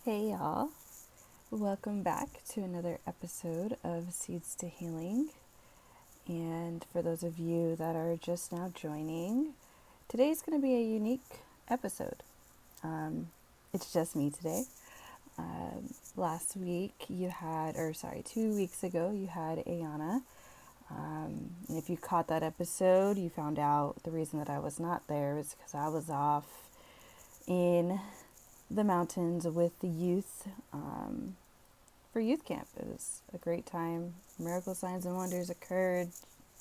Hey y'all, welcome back to another episode of Seeds to Healing. And for those of you that are just now joining, today's going to be a unique episode. It's just me today. Last week 2 weeks ago, you had Ayana. And if you caught that episode, you found out the reason that I was not there was because I was off in the mountains with the youth for youth camp. It was a great time. Miracle signs and wonders occurred.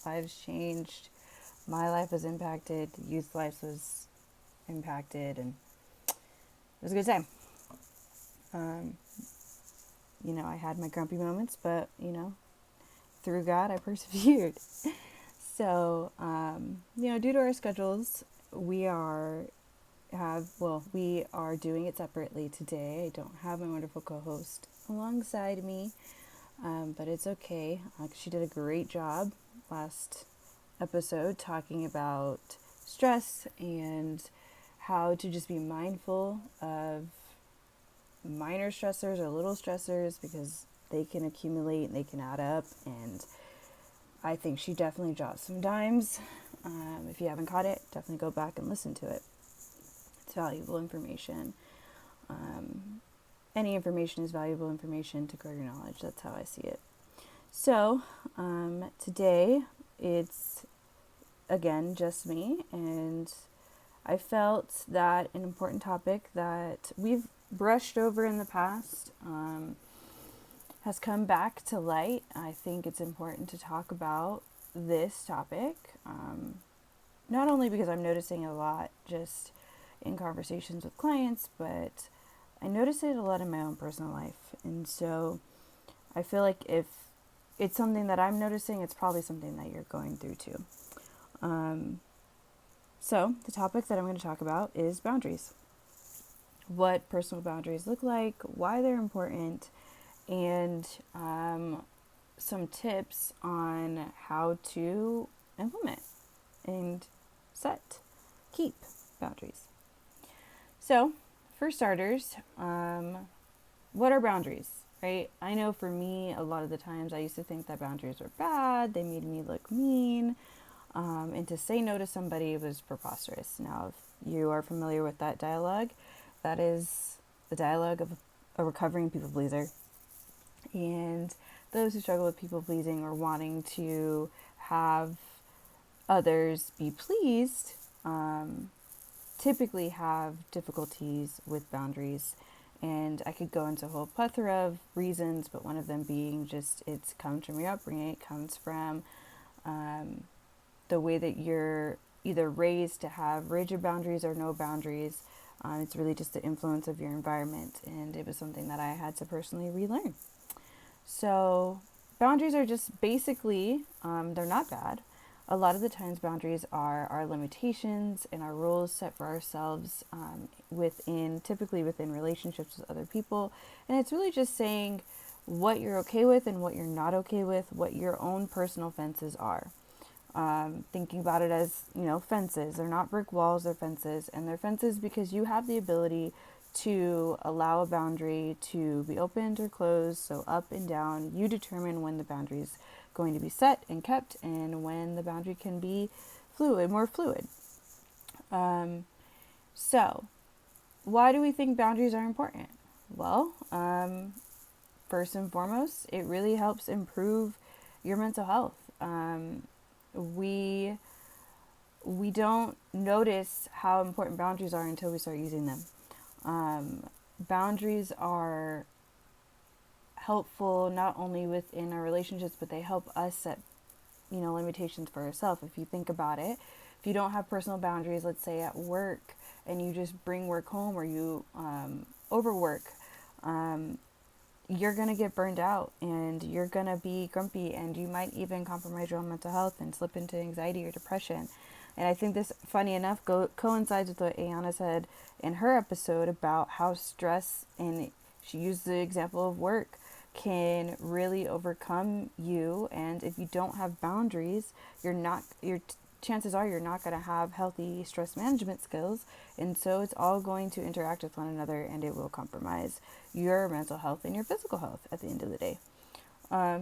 Lives changed. My life was impacted. The youth life was impacted, and it was a good time. I had my grumpy moments, but through God, I persevered. So, due to our schedules, we are doing it separately today. I don't have my wonderful co-host alongside me, but it's okay. She did a great job last episode talking about stress and how to just be mindful of minor stressors or little stressors because they can accumulate and they can add up. And I think she definitely dropped some dimes. If you haven't caught it, definitely go back and listen to it. It's valuable information. Any information is valuable information to grow your knowledge. That's how I see it. So, today it's again just me, and I felt that an important topic that we've brushed over in the past has come back to light. I think it's important to talk about this topic, not only because I'm noticing it a lot just in conversations with clients, but I notice it a lot in my own personal life. And so I feel like if it's something that I'm noticing, it's probably something that you're going through too. So the topic that I'm going to talk about is boundaries. What personal boundaries look like, why they're important, and some tips on how to implement and keep boundaries. So, for starters, what are boundaries, right? I know for me, a lot of the times I used to think that boundaries were bad, they made me look mean, and to say no to somebody was preposterous. Now, if you are familiar with that dialogue, that is the dialogue of a recovering people pleaser. And those who struggle with people pleasing or wanting to have others be pleased typically have difficulties with boundaries. And I could go into a whole plethora of reasons, but one of them being just it's comes from your upbringing. It comes from the way that you're either raised to have rigid boundaries or no boundaries. It's really just the influence of your environment, and it was something that I had to personally relearn. So boundaries are just basically, they're not bad. A lot of the times boundaries are our limitations and our rules set for ourselves typically within relationships with other people. And it's really just saying what you're okay with and what you're not okay with, what your own personal fences are. Thinking about it as, fences. They're not brick walls, they're fences. And they're fences because you have the ability to allow a boundary to be opened or closed, so up and down. You determine when the boundary is going to be set and kept and when the boundary can be more fluid. So, why do we think boundaries are important? Well, first and foremost, it really helps improve your mental health. We don't notice how important boundaries are until we start using them. Boundaries are helpful not only within our relationships, but they help us set, limitations for ourselves. If you think about it, if you don't have personal boundaries, let's say at work, and you just bring work home or you overwork, you're going to get burned out and you're going to be grumpy, and you might even compromise your own mental health and slip into anxiety or depression. And I think this, funny enough, coincides with what Ayana said in her episode about how stress, and she used the example of work, can really overcome you. And if you don't have boundaries, you're chances are you're not going to have healthy stress management skills. And so it's all going to interact with one another, and it will compromise your mental health and your physical health at the end of the day.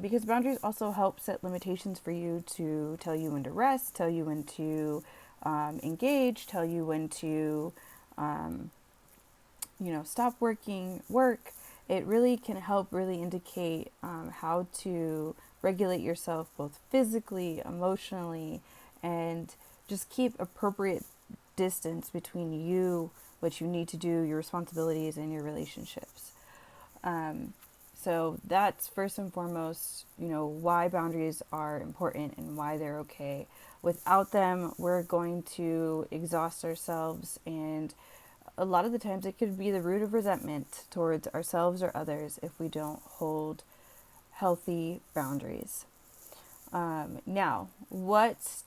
Because boundaries also help set limitations for you, to tell you when to rest, tell you when to engage, tell you when to, stop work. It really can help really indicate how to regulate yourself both physically, emotionally, and just keep appropriate distance between you, what you need to do, your responsibilities, and your relationships. So that's first and foremost, why boundaries are important and why they're okay. Without them, we're going to exhaust ourselves, and a lot of the times it could be the root of resentment towards ourselves or others if we don't hold healthy boundaries. Now, what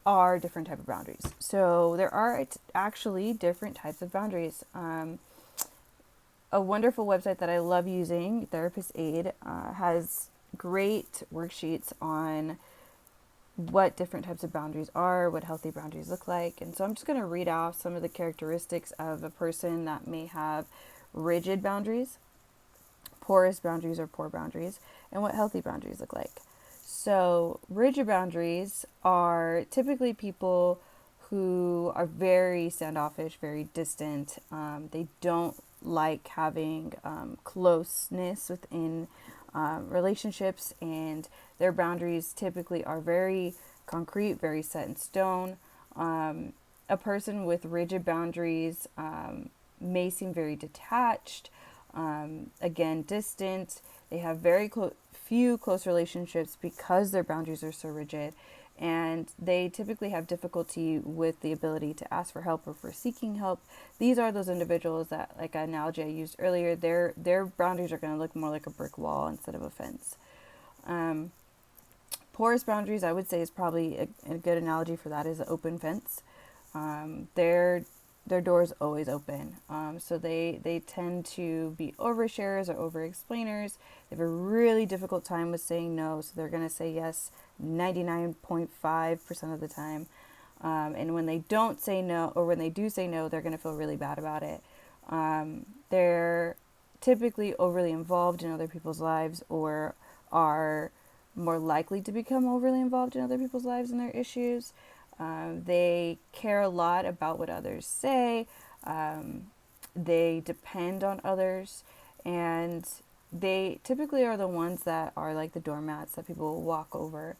are different types of boundaries? So there are actually different types of boundaries. A wonderful website that I love using, Therapist Aid, has great worksheets on what different types of boundaries are, what healthy boundaries look like. And so I'm just going to read off some of the characteristics of a person that may have rigid boundaries, porous boundaries or poor boundaries, and what healthy boundaries look like. So rigid boundaries are typically people who are very standoffish, very distant. They don't like having closeness within relationships, and their boundaries typically are very concrete, very set in stone. A person with rigid boundaries may seem very detached, again, distant. They have very few close relationships because their boundaries are so rigid, and they typically have difficulty with the ability to ask for help or for seeking help. These are those individuals that, like an analogy I used earlier, their boundaries are going to look more like a brick wall instead of a fence. Porous boundaries, I would say, is probably a good analogy for that, is an open fence. Their door is always open. So they tend to be oversharers or over-explainers. They have a really difficult time with saying no, so they're going to say yes 99.5% of the time. And when they don't say no, or when they do say no, they're going to feel really bad about it. They're typically overly involved in other people's lives, or are more likely to become overly involved in other people's lives and their issues. They care a lot about what others say. They depend on others, and they typically are the ones that are like the doormats that people will walk over.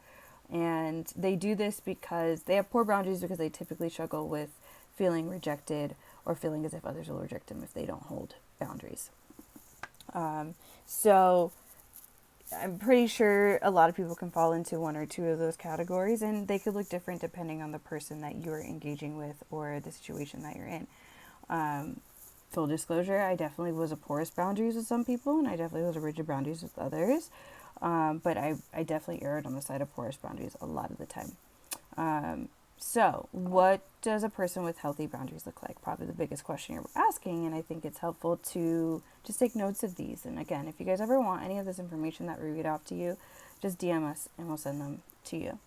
And they do this because they have poor boundaries, because they typically struggle with feeling rejected, or feeling as if others will reject them if they don't hold boundaries. So I'm pretty sure a lot of people can fall into one or two of those categories, and they could look different depending on the person that you're engaging with or the situation that you're in. Full disclosure, I definitely was a porous boundaries with some people, and I definitely was a rigid boundaries with others. But I definitely erred on the side of porous boundaries a lot of the time. So what does a person with healthy boundaries look like? Probably the biggest question you're asking, and I think it's helpful to just take notes of these. And again, if you guys ever want any of this information that we read off to you, just DM us and we'll send them to you.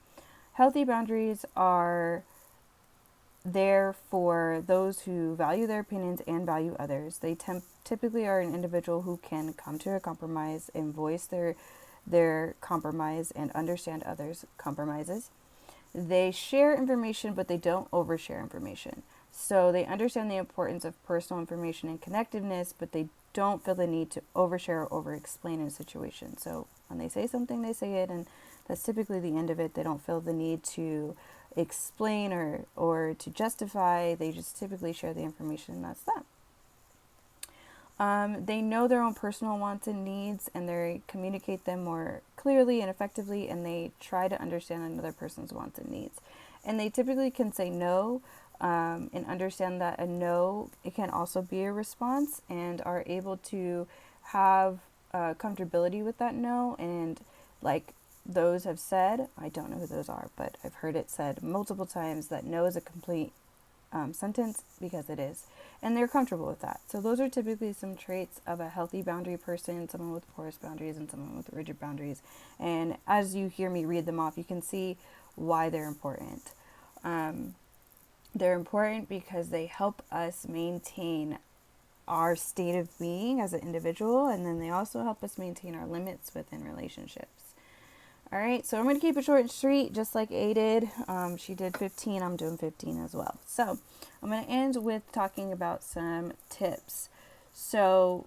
Healthy boundaries are there for those who value their opinions and value others. They typically are an individual who can come to a compromise and voice their compromise and understand others' compromises. They share information, but they don't overshare information. So they understand the importance of personal information and connectiveness, but they don't feel the need to overshare or over-explain in a situation. So when they say something, they say it, and that's typically the end of it. They don't feel the need to explain or to justify. They just typically share the information, and that's that. They know their own personal wants and needs, and they communicate them more clearly and effectively, and they try to understand another person's wants and needs. And they typically can say no, and understand that a no, it can also be a response, and are able to have comfortability with that no. And like those have said, I don't know who those are, but I've heard it said multiple times that no is a complete sentence, because it is, and they're comfortable with that. So those are typically some traits of a healthy boundary person, someone with porous boundaries and someone with rigid boundaries. And as you hear me read them off, you can see why they're important. They're important because they help us maintain our state of being as an individual, and then they also help us maintain our limits within relationships. All right, so I'm going to keep it short and sweet, just like A did. She did 15, I'm doing 15 as well. So I'm going to end with talking about some tips. So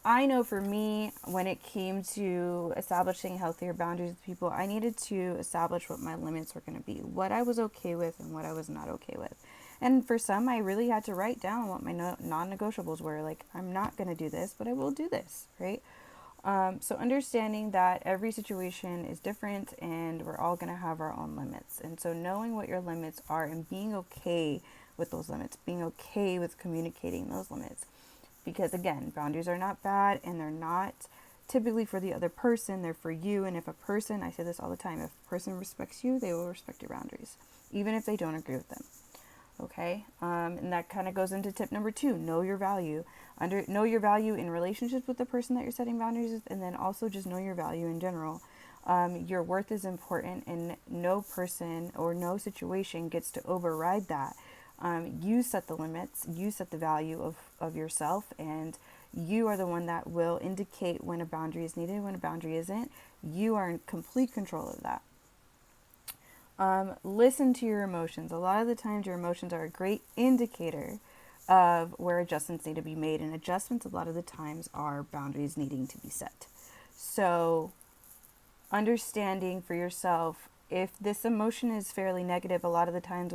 I know for me, when it came to establishing healthier boundaries with people, I needed to establish what my limits were going to be, what I was okay with and what I was not okay with. And for some, I really had to write down what my non-negotiables were. Like, I'm not going to do this, but I will do this, right? So understanding that every situation is different and we're all going to have our own limits. And so knowing what your limits are and being okay with those limits, being okay with communicating those limits. Because again, boundaries are not bad and they're not typically for the other person, they're for you. And if a person, I say this all the time, if a person respects you, they will respect your boundaries, even if they don't agree with them. Okay, and that kind of goes into tip number 2, know your value. Know your value in relationships with the person that you're setting boundaries with, and then also just know your value in general. Your worth is important, and no person or no situation gets to override that. You set the limits, you set the value of yourself, and you are the one that will indicate when a boundary is needed, when a boundary isn't. You are in complete control of that. Listen to your emotions. A lot of the times your emotions are a great indicator of where adjustments need to be made, and adjustments a lot of the times are boundaries needing to be set. So understanding for yourself, if this emotion is fairly negative a lot of the times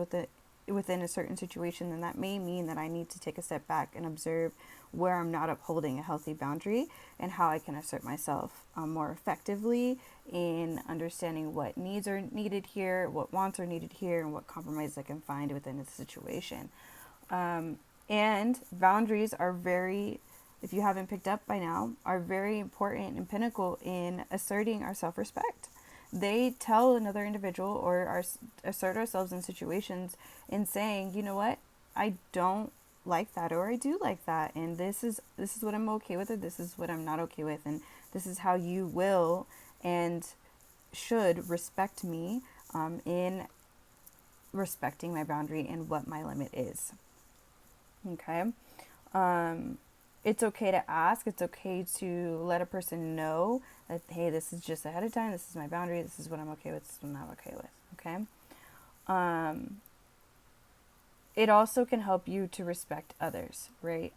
within a certain situation, then that may mean that I need to take a step back and observe where I'm not upholding a healthy boundary and how I can assert myself more effectively in understanding what needs are needed here, what wants are needed here, and what compromise I can find within a situation. And boundaries are very, if you haven't picked up by now, are very important and pinnacle in asserting our self-respect. They tell another individual or assert ourselves in situations in saying, you know what, I don't like that, or I do like that, and this is what I'm okay with, or this is what I'm not okay with, and this is how you will and should respect me in respecting my boundary and what my limit is. Okay. It's okay to ask. It's okay to let a person know that, hey, this is just ahead of time. This is my boundary. This is what I'm okay with. This is what I'm not okay with. Okay. It also can help you to respect others, right?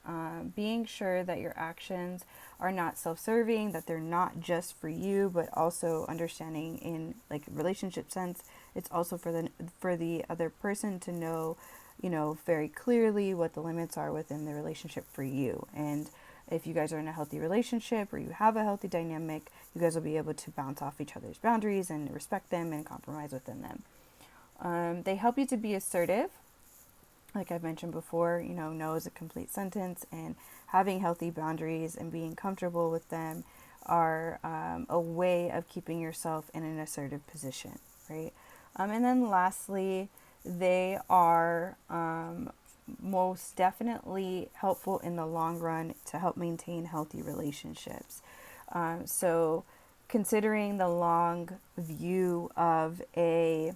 Being sure that your actions are not self-serving, that they're not just for you, but also understanding in like relationship sense, it's also for the other person to know, very clearly what the limits are within the relationship for you. And if you guys are in a healthy relationship or you have a healthy dynamic, you guys will be able to bounce off each other's boundaries and respect them and compromise within them. They help you to be assertive. Like I've mentioned before, no is a complete sentence, and having healthy boundaries and being comfortable with them are a way of keeping yourself in an assertive position, right? And then lastly, they are most definitely helpful in the long run to help maintain healthy relationships. So considering the long view of a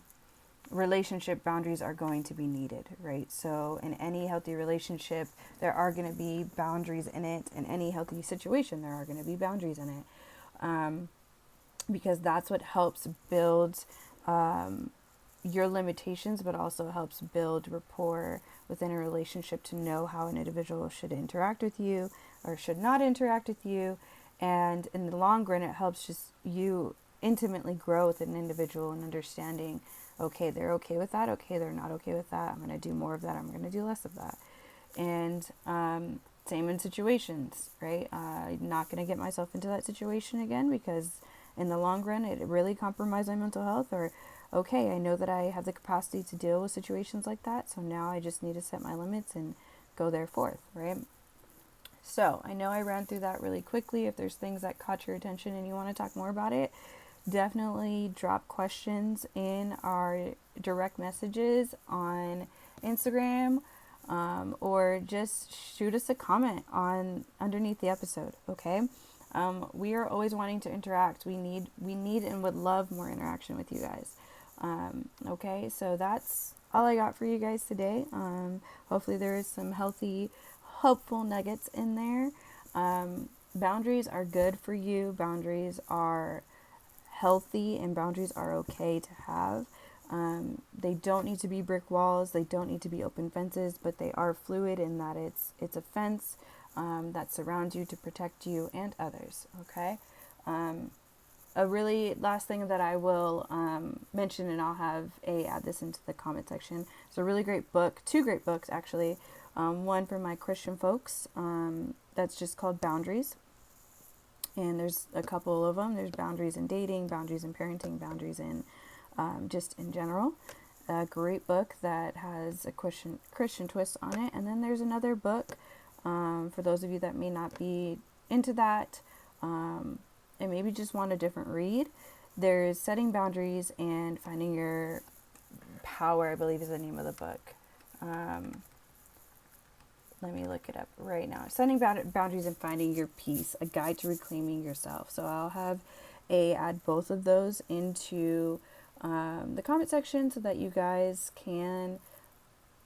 relationship, boundaries are going to be needed, right? So in any healthy relationship, there are going to be boundaries in it. In any healthy situation, there are going to be boundaries in it, because that's what helps build your limitations, but also helps build rapport within a relationship to know how an individual should interact with you or should not interact with you. And in the long run, it helps just you intimately grow with an individual and understanding, okay, they're okay with that, okay, they're not okay with that, I'm going to do more of that, I'm going to do less of that. And same in situations, right? I'm not going to get myself into that situation again, because in the long run it really compromised my mental health. Or okay, I know that I have the capacity to deal with situations like that, so now I just need to set my limits and go there forth, right? So I know I ran through that really quickly. If there's things that caught your attention and you want to talk more about it, definitely drop questions in our direct messages on Instagram, or just shoot us a comment on underneath the episode. Okay. We are always wanting to interact. We need and would love more interaction with you guys. Okay, so that's all I got for you guys today. Hopefully there is some healthy, hopeful nuggets in there. Boundaries are good for you. Boundaries are healthy, and boundaries are okay to have. They don't need to be brick walls. They don't need to be open fences, but they are fluid in that it's a fence that surrounds you to protect you and others. Okay. A really last thing that I will mention, and I'll have add this into the comment section. It's a really great book, two great books actually. One for my Christian folks that's just called Boundaries, and there's a couple of them. There's boundaries in dating, boundaries in parenting, boundaries in just in general. A great book that has a Christian twist on it. And then there's another book for those of you that may not be into that and maybe just want a different read. There's Setting Boundaries and Finding Your Power, I believe is the name of the book. Let me look it up right now. Setting Boundaries and Finding Your Peace, a guide to reclaiming yourself. So I'll have add both of those into the comment section so that you guys can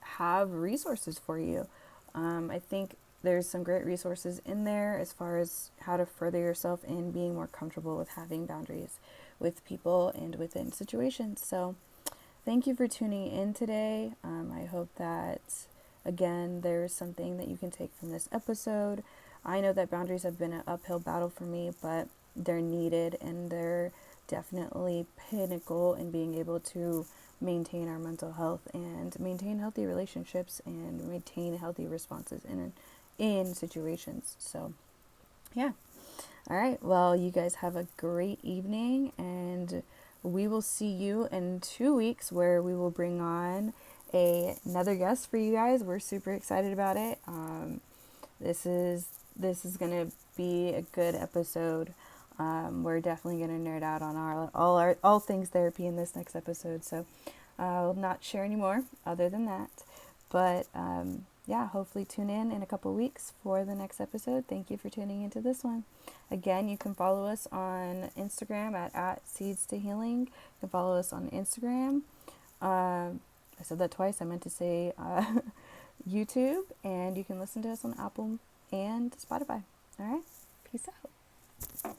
have resources for you. I think there's some great resources in there as far as how to further yourself in being more comfortable with having boundaries with people and within situations. So thank you for tuning in today. I hope that, again, there's something that you can take from this episode. I know that boundaries have been an uphill battle for me, but they're needed, and they're definitely pinnacle in being able to maintain our mental health and maintain healthy relationships and maintain healthy responses in situations. So yeah. All right. Well, you guys have a great evening, and we will see you in 2 weeks where we will bring on another guest for you guys. We're super excited about it. This is going to be a good episode. We're definitely going to nerd out on all things therapy in this next episode. So I'll not share any more other than that. But yeah, hopefully tune in a couple weeks for the next episode. Thank you for tuning into this one. Again, you can follow us on Instagram at Seeds to Healing. You can follow us on Instagram. I said that twice. I meant to say YouTube. And you can listen to us on Apple and Spotify. All right. Peace out.